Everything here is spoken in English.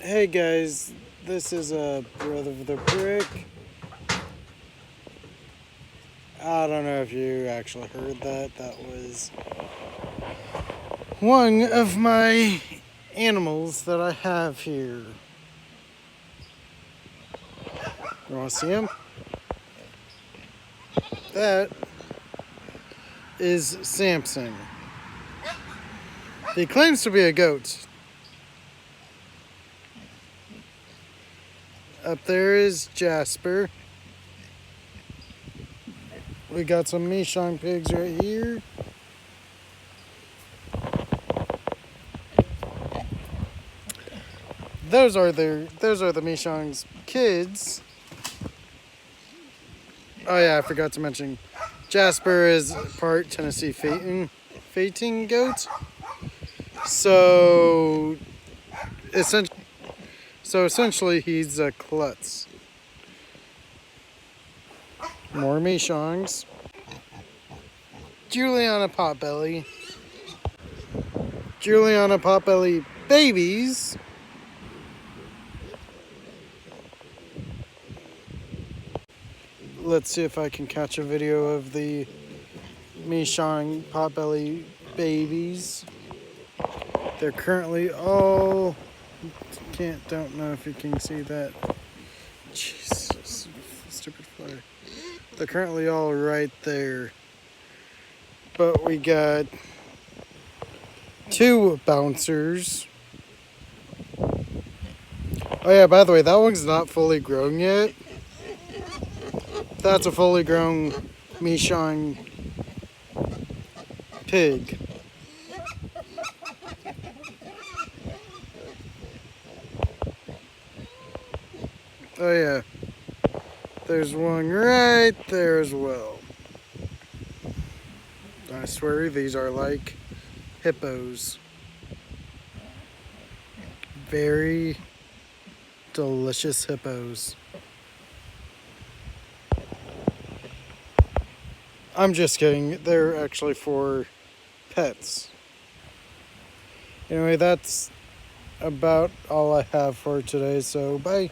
Hey guys, this is Brother of the Brick. I don't know if you actually heard that. That was one of my animals that I have here. You want to see him? That is Samson. He claims to be a goat. Up there is Jasper. We got some Mishong pigs right here. Those are the Mishong's kids. Oh yeah, I forgot to mention, Jasper is part Tennessee Fating goat. So essentially he's a klutz. More Mishongs. Juliana Potbelly. Juliana Potbelly babies. Let's see if I can catch a video of the Mishong Potbelly babies. They're currently all... don't know if you can see that. Jesus, stupid flare. They're currently all right there. But we got 2 bouncers. Oh yeah, by the way, that one's not fully grown yet. That's a fully grown Mishong pig. Oh yeah, there's one right there as well. I swear these are like hippos. Very delicious hippos. I'm just kidding, they're actually for pets. Anyway, that's about all I have for today, so bye.